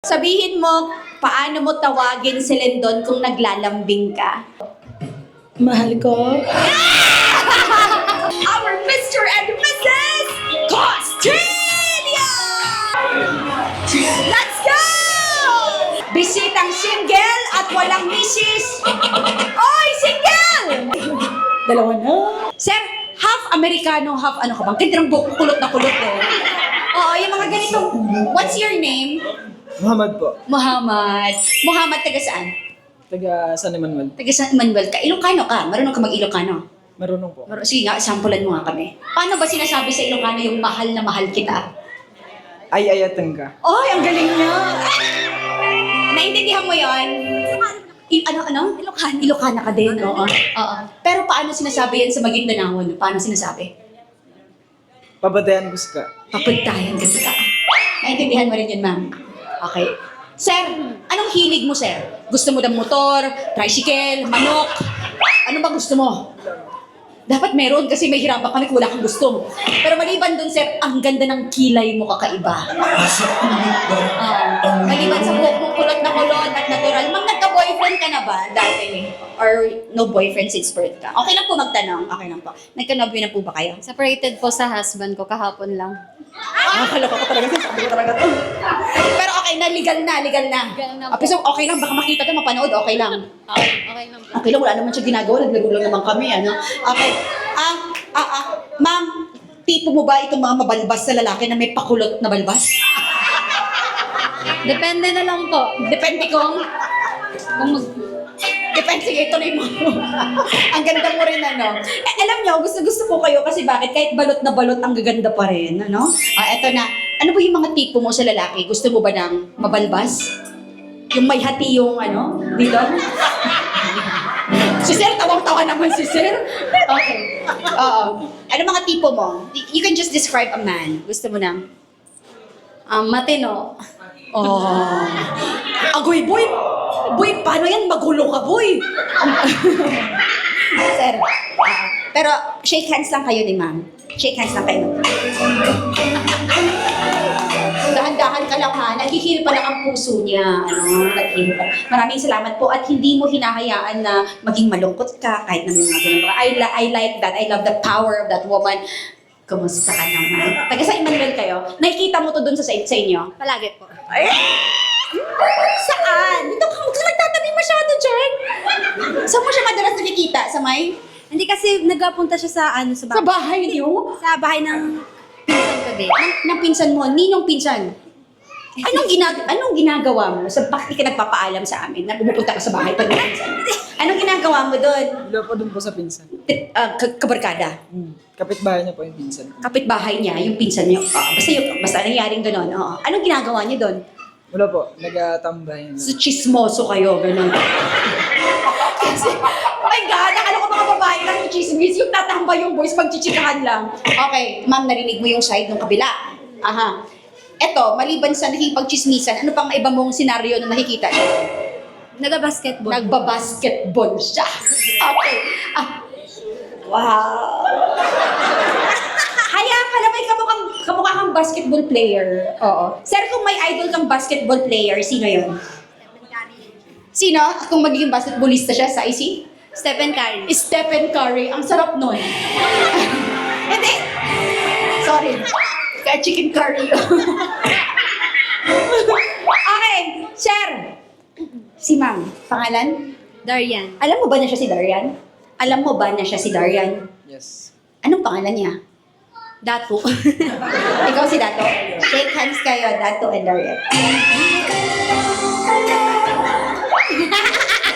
Sabihin mo, paano mo tawagin si Lindon kung naglalambing ka? Mahal ko. Our Mr. and Mrs. Costelia! Let's go! Bisitang single at walang misis. Oy, single! Dalawa na. Sir, half Amerikano, half ano ka bang? Ganda ng buhok, kulot na kulot eh. Oo, yung mga ganitong, what's your name? Muhammad po. Muhammad. Muhammad, taga saan? Taga San Emmanuel. Taga San Manuel ka. Ilocano ka? Marunong ka mag-Ilocano? Marunong po. Sige nga, sampulan mo nga kami. Paano ba sinasabi sa Ilocano yung mahal na mahal kita? Ay, ayatan ka. Oy, ang galing niya! Naintindihan mo yon? Ano? Ilocano. Ilocana ka din, oo. Oo. Pero paano sinasabi yan sa Maguindanao? Paano sinasabi? Pabatayan ko ka. Papuntayan kasi ka. Naintindihan mo rin yun, ma'am? Okay. Sir, anong hilig mo, sir? Gusto mo ng motor, tricycle, manok? Ano ba gusto mo? Dapat meron kasi may hirapan kami kung wala kang gusto. Pero maliban dun, sir, ang ganda ng kilay mo kakaiba. Maliban sa buhok mo kulot na kulot at natural, nagka-boyfriend ka na ba dati? Or no boyfriend since birth ka? Okay lang po magtanong. Okay lang po. Nagkanobyo na po ba kayo? Separated po sa husband ko kahapon lang. Kaloka ko talaga. Sabi ko talaga to. Pero okay na, legal na. Legal na po. So, okay lang, baka makita to, mapanood, okay lang. Okay lang po. Okay lang, wala naman siya ginagawa, naglago lang naman kami, ano? Okay. Ma'am, tipo mo ba itong mga mabalbas na lalaki na may pakulot na balbas? Depende na lang po. Depende kung Depende, sige, tuloy mo. Ang ganda mo rin, ano. Alam niyo, gusto ko kayo kasi bakit? Kahit balot na balot, ang gaganda pa rin, ano? Eto na. Ano ba yung mga tipo mo sa lalaki? Gusto mo ba ng mabalbas? Yung may hati yung, ano, dito? Si Sir, tawang-tawa naman si Sir. Okay. Oo. Ano mga tipo mo? You can just describe a man. Gusto mo ng? Matino. Oh. Agoy, boy! Boy, paano yan? Magulo ka, boy! Sir, pero shake hands lang kayo ni ma'am. Shake hands lang kayo. Dahan-dahan ka lang ha. Naghihil pa lang ang puso niya. Naghihil pa. Maraming salamat po at hindi mo hinahayaan na maging malungkot ka kahit na may mga ganun. I like that. I love the power of that woman. Kumusta ka naman? Taga sa Emmanuel kayo? Nakikita mo to dun sa inyo? Palagi po. Ay! Saan? Dito ka nagtatabi masyado dyan. Saan mo siya madalas nakikita? Sa may? Hindi kasi nagpunta siya sa sa Sa bahay niyo? Sa bahay ng pinsan ko din. Ng pinsan mo? Ninong pinsan? Anong ginagawa mo? Bakit ka nagpapaalam sa amin na pumupunta ka sa bahay pag may pinsan? Anong ginagawa mo doon? Wala po dun po sa pinsan. Kabarkada? Kapitbahay niya po yung pinsan. Kapitbahay niya, yung pinsan niyo? Basta nangyaring gano'n. Oo. Anong ginagawa niyo doon? Wala po. Nag-tambay. So, chismoso kayo, gano'n. Kasi, oh my God, akala ko mga babae lang yung chismis, yung tatambay yung boys, magchichikahan lang. Okay, ma'am, narinig mo yung side ng kabila. Aha. Eto, maliban sa nakipagchismisan, ano pang iba mong senaryo na nakikita siya? Nag-basketball. Nagbabasketball siya. Okay. Wow. Hayaan ka na may kamukha kang basketball player. Oo. Sir, kung may idol kang basketball player, sino yun? Sino? Kung magiging basketballista siya sa IC? Stephen Curry. Stephen Curry. Ang sarap nun. Hindi. Sorry. Kaya chicken curry. Okay. Sir. Si ma'am. Pangalan? Darian. Alam mo ba na siya si Darian? Alam mo ba na siya si Darian? Yes. Anong pangalan niya? Datu. Ikaw si Dato? Shake hands kayo, Dato and Darian.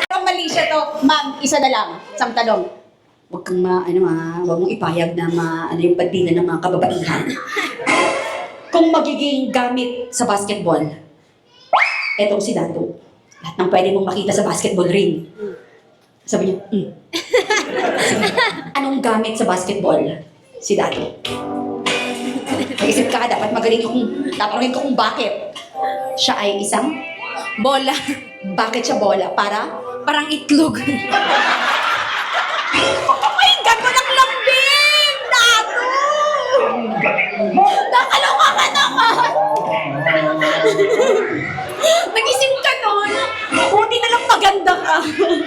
Pero mali siya to. Ma'am, isa na lang. Isang tanong. Huwag kang huwag mong ipayag na yung pagdila ng mga kababaihan. Kung magiging gamit sa basketball, etong si Dato. Lahat ng pwede mong makita sa basketball ring. Sabi niya, Sige, anong gamit sa basketball? Si Dato. Mag-isip ka, dapat magaling kung tatanungin ko kung bakit. Siya ay isang Bola. bakit siya bola? Para? Parang itlog. Oh my God, walang lambing! Dato! Nakaloka ka naman! Okay.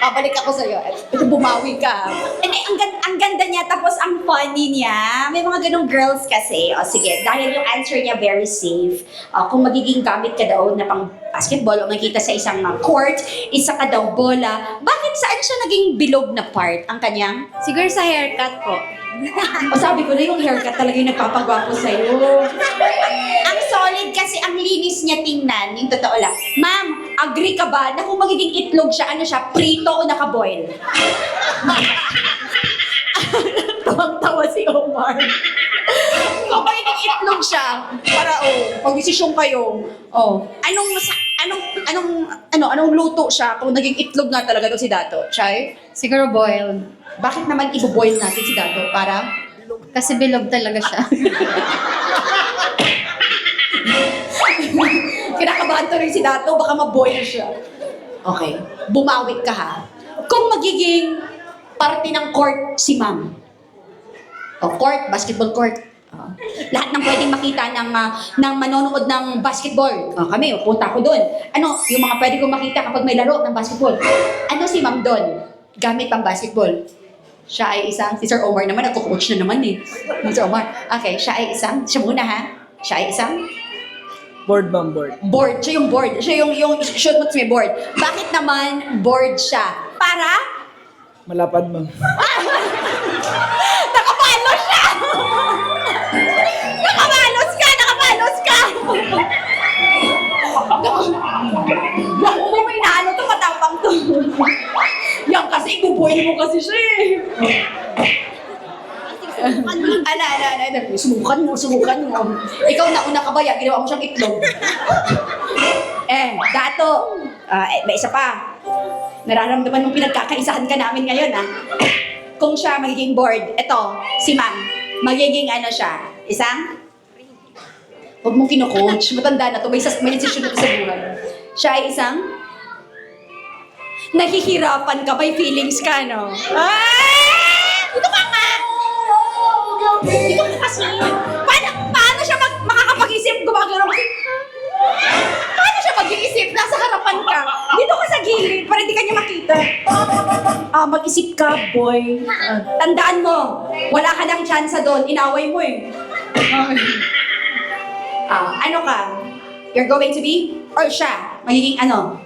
Pabalik ako sa'yo. Ito, bumawi ka. And ang ganda niya, tapos ang funny niya. May mga ganong girls kasi. O sige, dahil yung answer niya very safe. Kung magiging gamit ka daw na pang basketball o makita sa isang court, isa ka daw bola, bakit saan siya naging bilog na part ang kanyang? Siguro sa haircut po. O sabi ko na yung haircut talaga yung nagpapagwapo sa'yo. Ang solid kasi ang linis niya tingnan, yung totoo lang. Ma'am, agree ka ba na kung magiging itlog siya, ano siya, prito o nakaboil? Tawang-tawa si Omar. Kung magiging itlog siya, para pag-desisyon kayo, anong luto siya kung naging itlog nga talaga daw si Dato? Chay? Siguro boiled. Bakit naman ibo-boil natin si Dato para Kasi bilog talaga siya. kinakabahan to rin si Dato, baka maboil siya. Okay, bumawit ka ha. Kung magiging parte ng court si ma'am. Court, basketball court. Lahat ng pwedeng makita ng manonood ng basketball. Kami, punta ko doon. Ano, yung mga pwede kong makita kapag may laro ng basketball. Ano si ma'am doon? Gamit pang basketball. Siya ay isang, si Sir Omar naman, nagko-coach na naman eh. Sir Omar. Okay, siya ay isang, siya muna ha. Siya ay isang Board ma'am, board. board. Siya yung board. Siya yung shoot mo may board. Bakit naman board siya? Para? Malapad ma'am. Nakapalo siya! Nakabalos ka! Nakabalos ka! Naku mo, may naano to, matapang to. Yan kasi, ibubuhay mo kasi siya eh. Subukan mo. Ikaw nauna ka ba yan? Ginawa mo siyang itlog. Dato. May isa pa. Nararamdaman mong pinagkakaisahan ka namin ngayon, ha? Kung siya magiging board, eto, si ma'am, magiging ano siya? Isang? Huwag mong kino-coach. Matanda na to. May desisyon na to sa buhay. Siya ay isang? Nahihirapan ka. May feelings ka, no? Ito ka nga! Ito ka kasi. Paano siya makakapag-isip? Gumagano kasi. Paano siya mag-iisip? Nasa harapan ka. Dito ka sa gilid para hindi ka niya makita. Mag-isip ka, boy. Tandaan mo, wala ka ng chance doon. Inaway mo eh. Ano ka? You're going to be? Or siya? Magiging ano?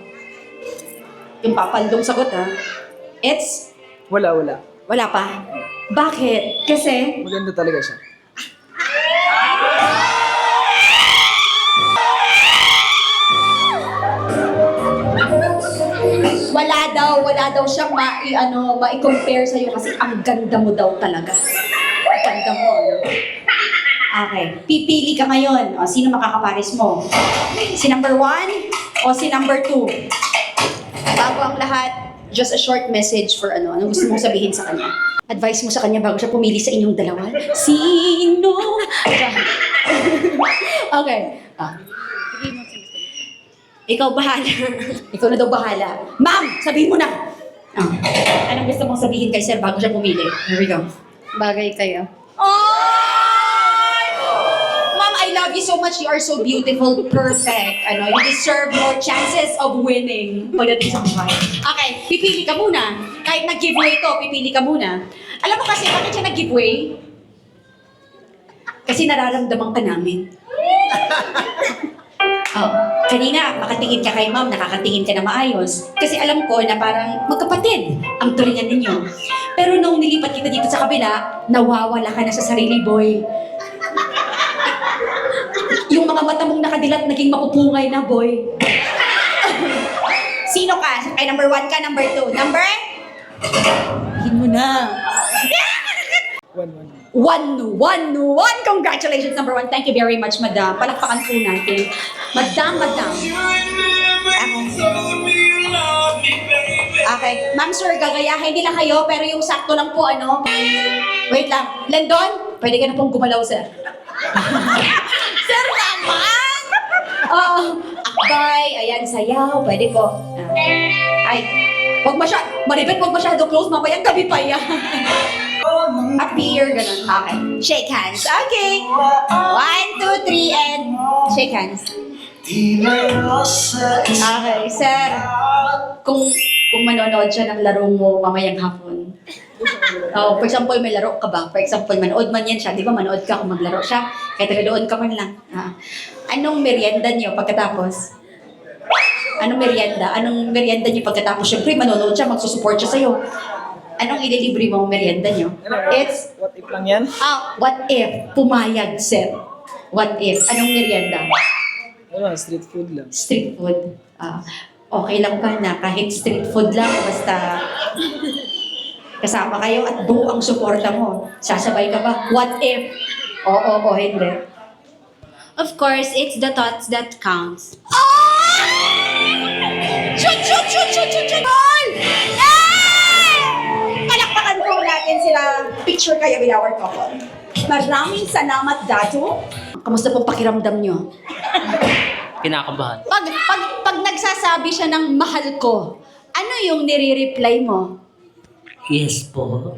Yung papaldong sagot, ha? It's? Wala. Wala pa. Bakit? Kasi? Maganda talaga siya. Wala daw siyang mai-compare sa'yo kasi ang ganda mo daw talaga. Ang ganda mo, ano? Okay. Pipili ka ngayon. Sino makakaparis mo? Si number 1 o si number 2? Bago ang lahat, just a short message for anong gusto mong sabihin sa kanya. Advice mo sa kanya bago siya pumili sa inyong dalawa. Sino? Okay. Ikaw bahala. Ikaw na daw bahala. Ma'am, sabihin mo na. Anong gusto mong sabihin kay sir bago siya pumili? Here we go. Bagay kayo. Ma'am, I love you so much. You are so beautiful, perfect. You deserve more chances of winning pagdating sa buhay. Okay, pipili ka muna. Kahit nag-giveaway to, pipili ka muna. Alam mo kasi, bakit siya nag-giveaway? Kasi nararamdaman ka namin. Kanina, makatingin ka kay ma'am, nakakatingin ka na maayos. Kasi alam ko na parang magkapatid ang turingan ninyo. Pero nung nilipat kita dito sa kabila, nawawala ka na sa sarili, boy. Yung mga mata mong nakadilat, naging mapupungay na, boy. Sino ka? Ay, number 1 ka, number 2. Number? Hin mo na. 1. 1. Congratulations, number 1. Thank you very much, madam. Palakpakan po natin. Madam. Okay. Ma'am, sir, gagayahin nila kayo, pero yung sakto lang po, Wait lang. Lendon, pwede ka na pong gumalaw, sir. Sir naman! Akbay, ayan, sayaw, pwede po. Maribet, wag masyado close, mamaya gabi pa yan. Appear, ganun. Okay. Shake hands. Okay. 1, 2, 3, and shake hands. Okay, sir. Kung manonood siya ng laro mo mamayang hapon. Oh, for example, may laro ka ba? For example, manood man yan siya. Di ba, manood ka kung maglaro siya. Kaya taga-doon ka man lang. Anong merienda niyo pagkatapos? Anong merienda niyo pagkatapos? Siyempre, manonood siya, magsusupport siya sa'yo. Anong ililibre mo ang merienda niyo? It's, What if lang yan? what if? Pumayag, sir. What if? Anong merienda? Wala, street food lang. Street food. Okay lang ba na kahit street food lang, basta kasama kayo at buo ang suporta mo. Sasabay ka ba? What if? Oo o hindi. Of course, it's the thoughts that counts. Shoot! Goal! Yay! Palakpakan po natin sila. Picture kayo with our couple. Maraming salamat, Dato. Kamusta pong pakiramdam nyo? Kinakabahan. Pag nagsasabi siya ng mahal ko, ano yung nire-reply mo? Yes po.